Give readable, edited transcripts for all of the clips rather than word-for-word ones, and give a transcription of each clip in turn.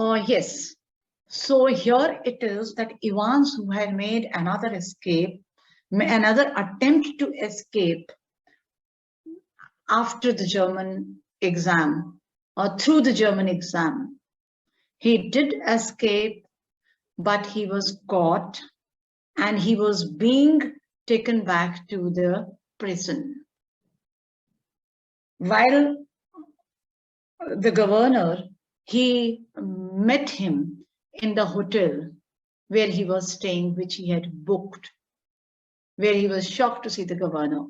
Oh, yes. So here it is that Evans, who had made another escape, another attempt to escape after the German exam or through the German exam. He did escape, but he was caught and he was being taken back to the prison. While the governor, he met him in the hotel where he was staying, which he had booked, where he was shocked to see the governor.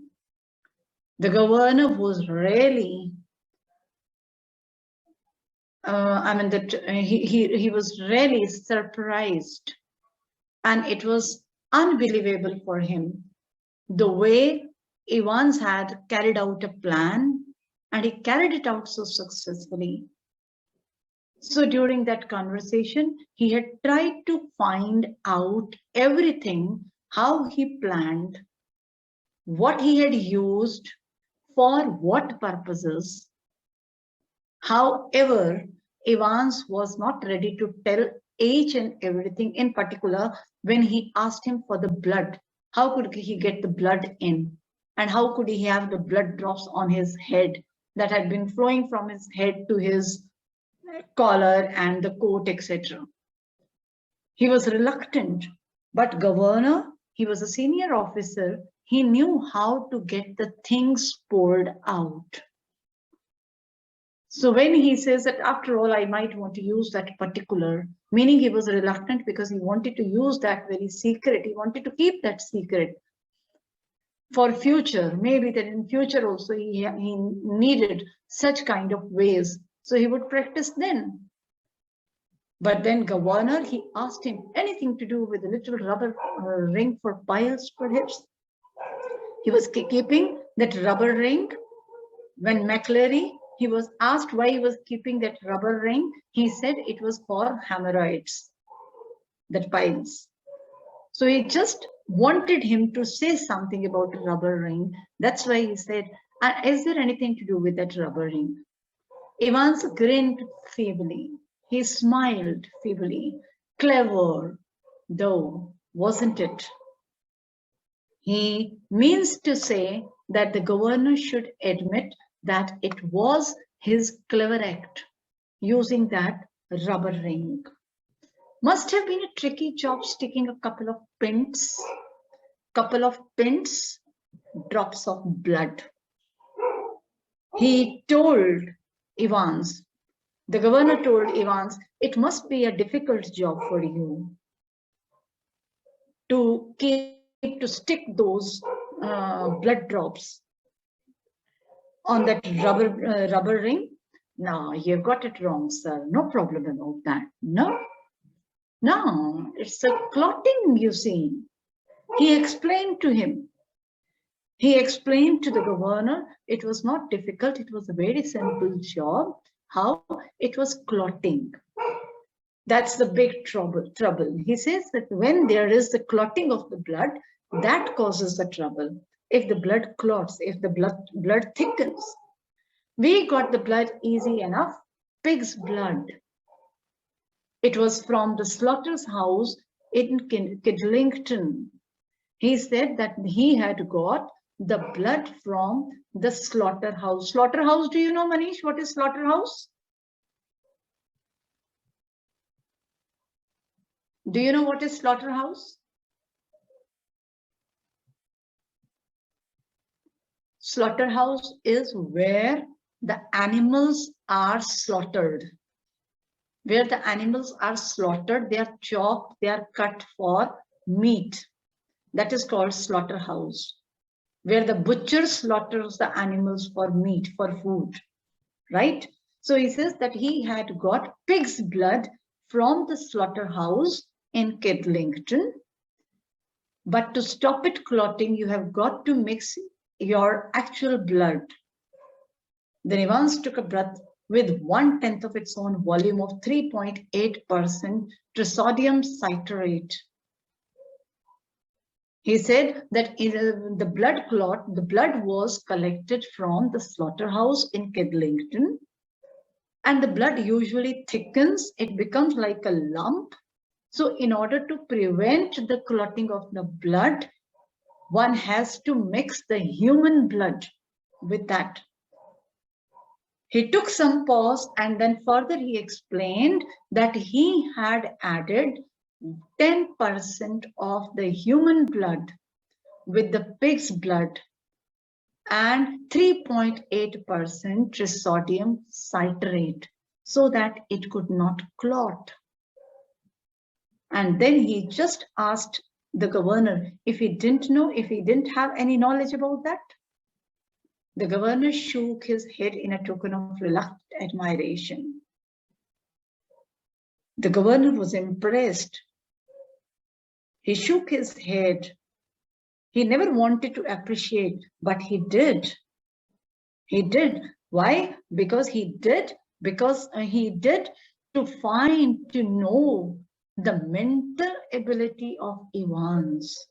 The governor was really, he was really surprised, and it was unbelievable for him the way Evans had carried out a plan, and he carried it out so successfully. So during that conversation, he had tried to find out everything, how he planned, what he had used, for what purposes. However, Evans was not ready to tell each and everything. In particular, when he asked him for the blood, how could he get the blood in? And how could he have the blood drops on his head that had been flowing from his head to his collar and the coat, etc. He was reluctant, but governor, he was a senior officer, he knew how to get the things poured out. So when he says that after all, I might want to use that particular, meaning he was reluctant because he wanted to use that very secret. He wanted to keep that secret for future. Maybe that in future also he needed such kind of ways. So he would practice then. But then governor, he asked him anything to do with a little rubber ring for piles, perhaps. He was keeping that rubber ring. When McCleary, he was asked why he was keeping that rubber ring, he said it was for hemorrhoids, that piles. So he just wanted him to say something about a rubber ring. That's why he said, is there anything to do with that rubber ring? Evans grinned feebly. He smiled feebly. Clever, though, wasn't it? He means to say that the governor should admit that it was his clever act, using that rubber ring. Must have been a tricky job sticking a couple of pins, drops of blood. He told Evans, the governor told Evans, it must be a difficult job for you to stick those blood drops on that rubber ring. No, you got it wrong, sir. No problem about that. No, it's a clotting, you see. He explained to him. He explained to the governor, it was not difficult. It was a very simple job. How? It was clotting. That's the big trouble. He says that when there is the clotting of the blood, that causes the trouble. If the blood clots, if the blood thickens, we got the blood easy enough, pig's blood. It was from the slaughter's house in Kidlington. He said that he had got the blood from the slaughterhouse. Slaughterhouse, do you know, Manish, what is slaughterhouse? Do you know what is slaughterhouse? Slaughterhouse is where the animals are slaughtered. Where the animals are slaughtered, they are chopped, they are cut for meat. That is called slaughterhouse. Where the butcher slaughters the animals for meat, for food, right? So he says that he had got pig's blood from the slaughterhouse in Kidlington. But to stop it clotting, you have got to mix your actual blood. Then Evans took a breath with 1/10 of its own volume of 3.8% trisodium citrate. He said that the blood was collected from the slaughterhouse in Kidlington. and the blood usually thickens, it becomes like a lump. So in order to prevent the clotting of the blood, one has to mix the human blood with that. He took some pause and then further he explained that he had added 10% of the human blood with the pig's blood and 3.8% trisodium citrate so that it could not clot. And then he just asked the governor if he didn't know, if he didn't have any knowledge about that. The governor shook his head in a token of reluctant admiration. The governor was impressed. He shook his head. He never wanted to appreciate, but he did. He did. Why? Because he did to find, to know the mental ability of Evans.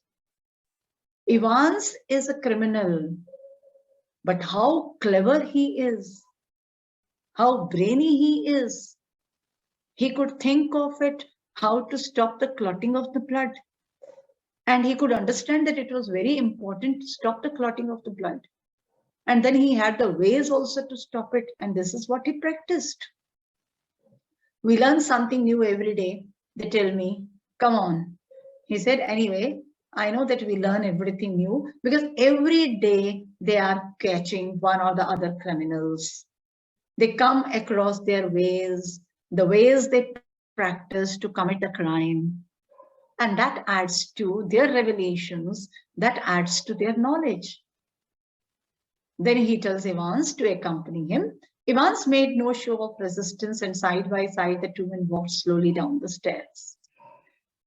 Evans is a criminal, but how clever he is, how brainy he is. He could think of it, how to stop the clotting of the blood. And he could understand that it was very important to stop the clotting of the blood. And then he had the ways also to stop it. And this is what he practiced. We learn something new every day. They tell me, come on. He said, anyway, I know that we learn everything new because every day they are catching one or the other criminals. They come across their ways, the ways they practice to commit the crime. And that adds to their revelations, that adds to their knowledge. Then he tells Evans to accompany him. Evans made no show of resistance, and side by side, the two men walked slowly down the stairs.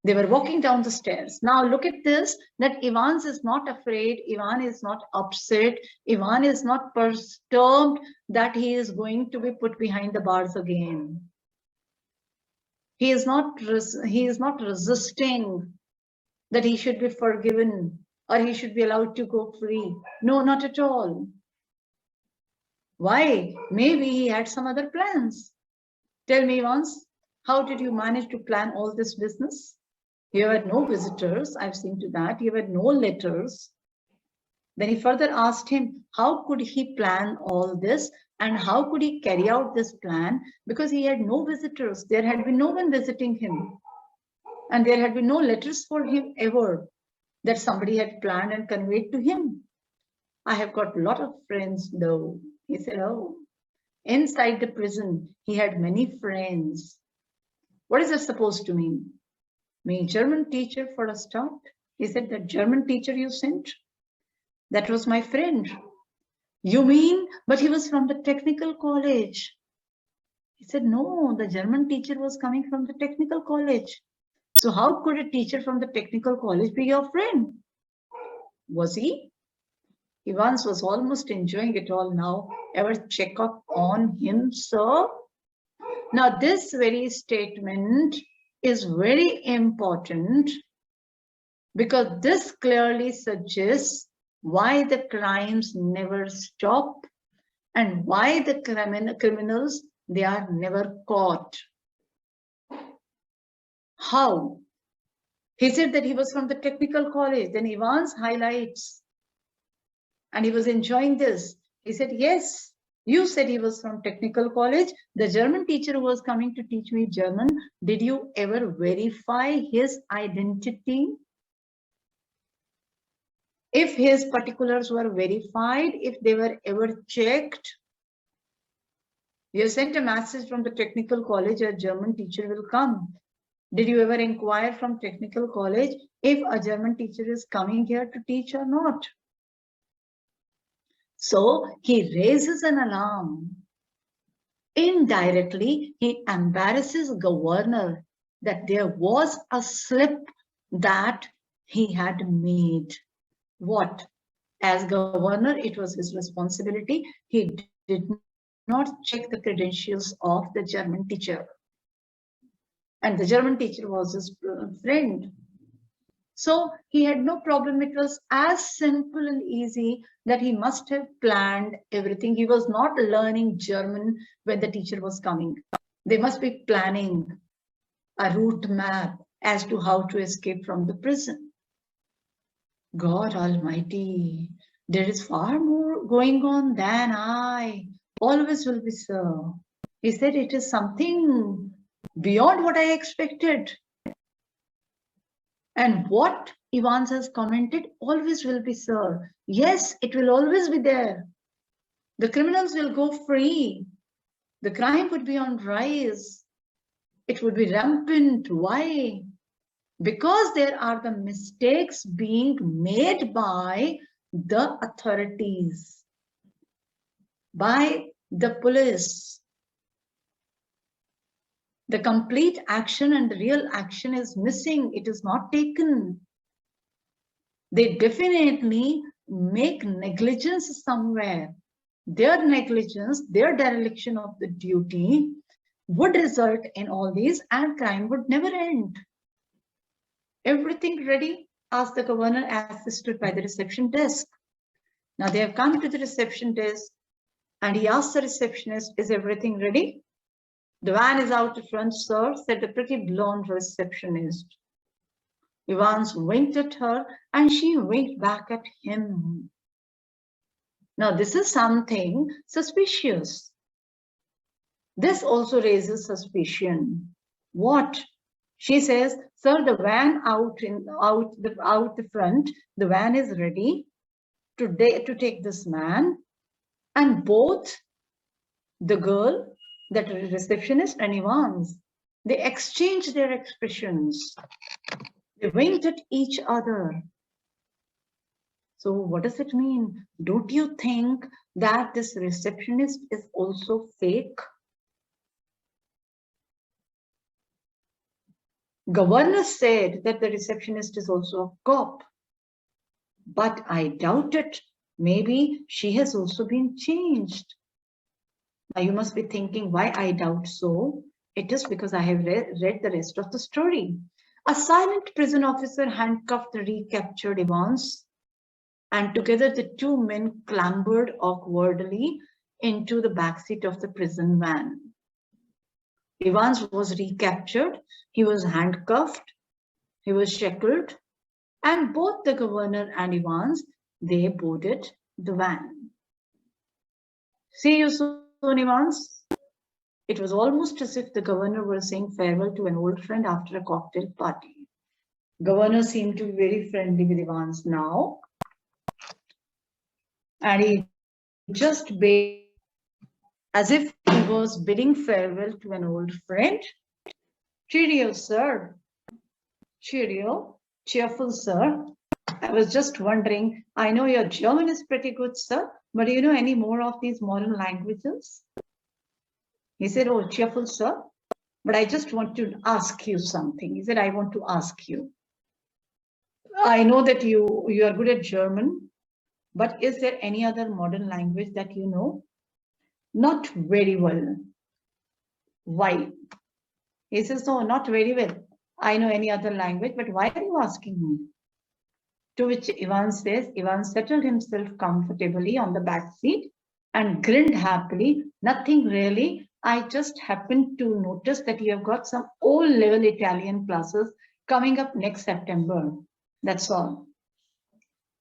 They were walking down the stairs. Now look at this, that Evans is not afraid, Ivan is not upset, Ivan is not perturbed that he is going to be put behind the bars again. He is not resisting that he should be forgiven or he should be allowed to go free. No, not at all. Why? Maybe he had some other plans. Tell me once, how did you manage to plan all this business? You had no visitors, I've seen to that. You had no letters. Then he further asked him, how could he plan all this and how could he carry out this plan? Because he had no visitors. There had been no one visiting him. And there had been no letters for him ever that somebody had planned and conveyed to him. I have got a lot of friends though. He said, oh, inside the prison, he had many friends. What is that supposed to mean? Me, German teacher for a start. He said, that German teacher you sent? That was my friend. You mean, but he was from the technical college. He said, no, the German teacher was coming from the technical college. So how could a teacher from the technical college be your friend? Was he? Evans was almost enjoying it all now. Ever check up on him, sir? Now this very statement is very important because this clearly suggests why the crimes never stop and why the criminals, they are never caught. How? He said that he was from the technical college. Then Evans highlights, and he was enjoying this. He said, yes, you said he was from technical college. The German teacher who was coming to teach me German, did you ever verify his identity? If his particulars were verified, if they were ever checked, you sent a message from the technical college, a German teacher will come. Did you ever inquire from technical college if a German teacher is coming here to teach or not? So he raises an alarm. Indirectly, he embarrasses governor that there was a slip that he had made. What? As governor, it was his responsibility. He did not check the credentials of the German teacher. And the German teacher was his friend. So he had no problem. It was as simple and easy that he must have planned everything. He was not learning German when the teacher was coming. They must be planning a route map as to how to escape from the prison. God Almighty, there is far more going on than I always will be, sir. He said it is something beyond what I expected. And what Evans has commented always will be, sir. Yes, it will always be there. The criminals will go free. The crime would be on rise. It would be rampant. Why? Because there are the mistakes being made by the authorities, by the police. The complete action and the real action is missing. It is not taken. They definitely make negligence somewhere. Their negligence, their dereliction of the duty would result in all these, and crime would never end. Everything ready? Asked the governor as they stood by the reception desk. Now they have come to the reception desk, and he asked the receptionist, is everything ready? The van is out in front, sir, said the pretty blonde receptionist. Evans winked at her, and she winked back at him. Now this is something suspicious. This also raises suspicion. What? She says, sir, the van out the front, the van is ready to take this man, and both the girl, that receptionist, and Evans, they exchanged their expressions. They winked at each other. So what does it mean? Don't you think that this receptionist is also fake? Governor said that the receptionist is also a cop, but I doubt it. Maybe she has also been changed. Now you must be thinking why I doubt so. It is because I have read the rest of the story. A silent prison officer handcuffed the recaptured Evans, and together the two men clambered awkwardly into the backseat of the prison van. Evans was recaptured, he was handcuffed, he was shackled, and both the governor and Evans, they boarded the van. See you soon, Evans. It was almost as if the governor were saying farewell to an old friend after a cocktail party. Governor seemed to be very friendly with Evans now, and he just behaved as if he was bidding farewell to an old friend. Cheerio, sir. Cheerio, cheerful, sir. I was just wondering, I know your German is pretty good, sir, but do you know any more of these modern languages? He said, oh, cheerful, sir, but I just want to ask you something. He said, I want to ask you. I know that you are good at German, but is there any other modern language that you know? Not very well. Why? He says, no, not very well. I know any other language, but why are you asking me? To which Ivan says, Ivan settled himself comfortably on the back seat and grinned happily. Nothing really. I just happened to notice that you have got some O-level Italian classes coming up next September. That's all.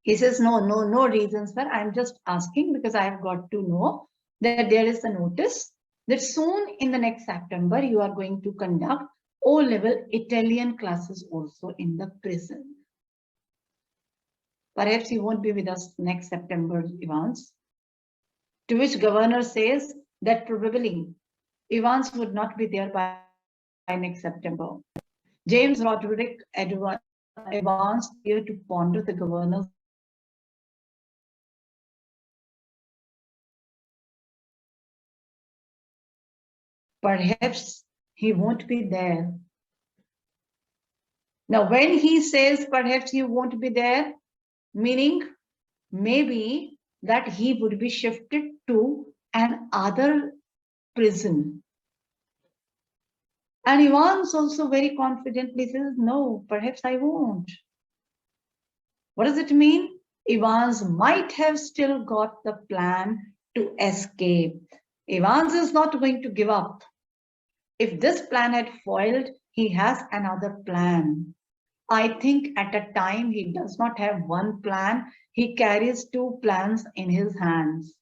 He says, no reason, sir. I'm just asking because I have got to know that there is a notice that soon in the next September, you are going to conduct O-level Italian classes also in the prison. Perhaps you won't be with us next September, Evans. To which governor says that probably Evans would not be there by next September. James Roderick Evans here to ponder the governor's perhaps he won't be there. Now, when he says perhaps he won't be there, meaning maybe that he would be shifted to another prison. And Evans also very confidently says, no, perhaps I won't. What does it mean? Evans might have still got the plan to escape. Evans is not going to give up. If this plan had foiled, he has another plan. I think at a time he does not have one plan, he carries two plans in his hands.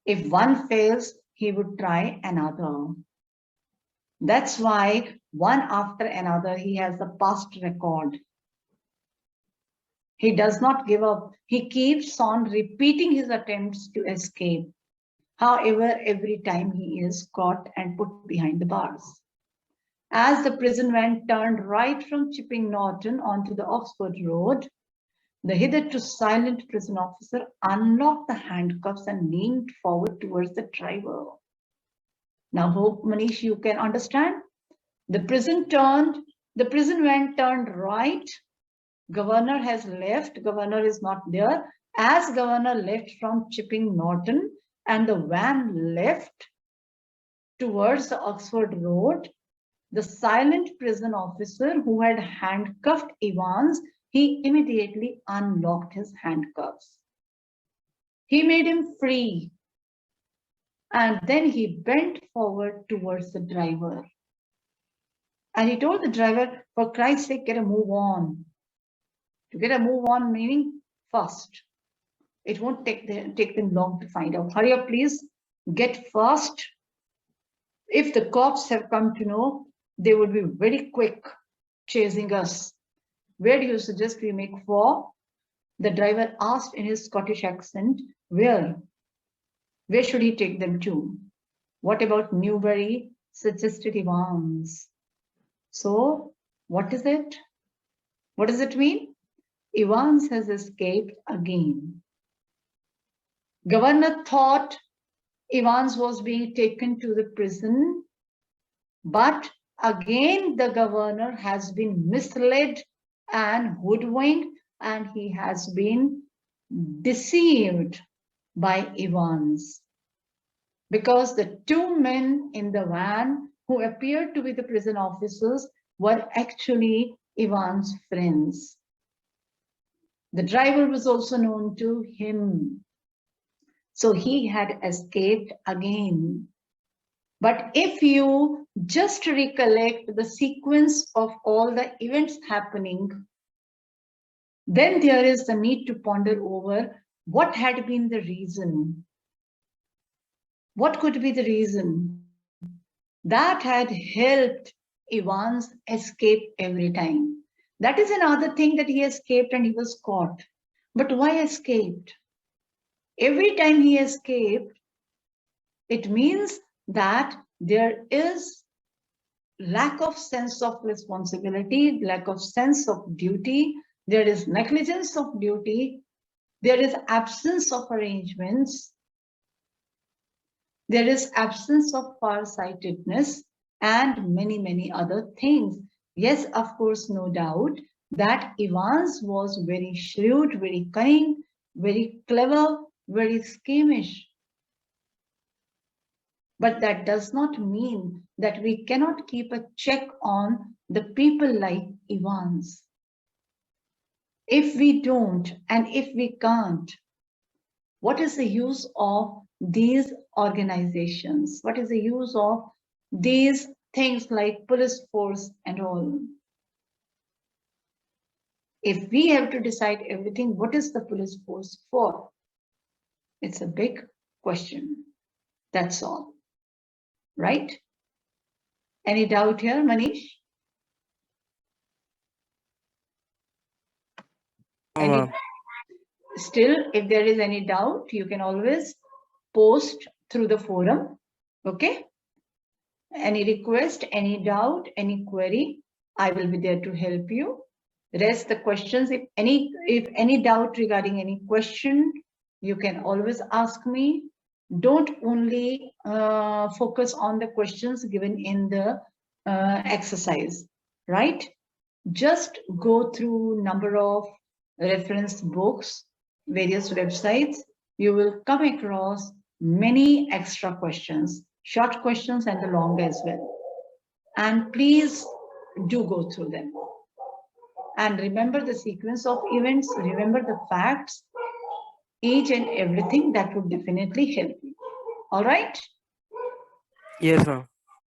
If one fails, he would try another. That's why one after another, he has a past record. He does not give up. He keeps on repeating his attempts to escape. However, every time he is caught and put behind the bars. As the prison van turned right from Chipping Norton onto the Oxford Road, the hitherto silent prison officer unlocked the handcuffs and leaned forward towards the driver. Now, hope, Manish, you can understand. The prison van turned right. Governor has left. Governor is not there. As governor left from Chipping Norton and the van left towards the Oxford Road, the silent prison officer who had handcuffed Evans, he immediately unlocked his handcuffs. He made him free. And then he bent forward towards the driver. And he told the driver, for Christ's sake, get a move on. To get a move on meaning fast. It won't take them long to find out. Hurry up, please. Get fast. If the cops have come to know, they would be very quick chasing us. Where do you suggest we make for? The driver asked in his Scottish accent, where? Where should he take them to? What about Newbury? Suggested Evans. So, what is it? What does it mean? Evans has escaped again. Governor thought Evans was being taken to the prison, but again the governor has been misled and hoodwinked, and he has been deceived by Evans. Because the two men in the van who appeared to be the prison officers were actually Evans' friends. The driver was also known to him. So he had escaped again. But if you just recollect the sequence of all the events happening, then there is the need to ponder over what had been the reason. What could be the reason that had helped Evans escape every time? That is another thing, that he escaped and he was caught. But why escaped? Every time he escaped, it means that there is lack of sense of responsibility, lack of sense of duty, there is negligence of duty, there is absence of arrangements, there is absence of farsightedness, and many, many other things. Yes, of course, no doubt that Evans was very shrewd, very cunning, very clever, very schemish. But that does not mean that we cannot keep a check on the people like Evans. If we don't, and if we can't, what is the use of these organizations? What is the use of these things like police force and all? If we have to decide everything, what is the police force for? It's a big question. That's all. Right? Any doubt here, Manish? Still, if there is any doubt, you can always post through the forum. Okay? Any request, any doubt, any query, I will be there to help you. Rest the questions. If any doubt regarding any question, you can always ask me. Don't only focus on the questions given in the exercise, right? Just go through number of reference books, various websites. You will come across many extra questions, short questions and the long as well. And please do go through them. and remember the sequence of events, remember the facts, each and everything. That would definitely help you. All right? Yes, ma'am.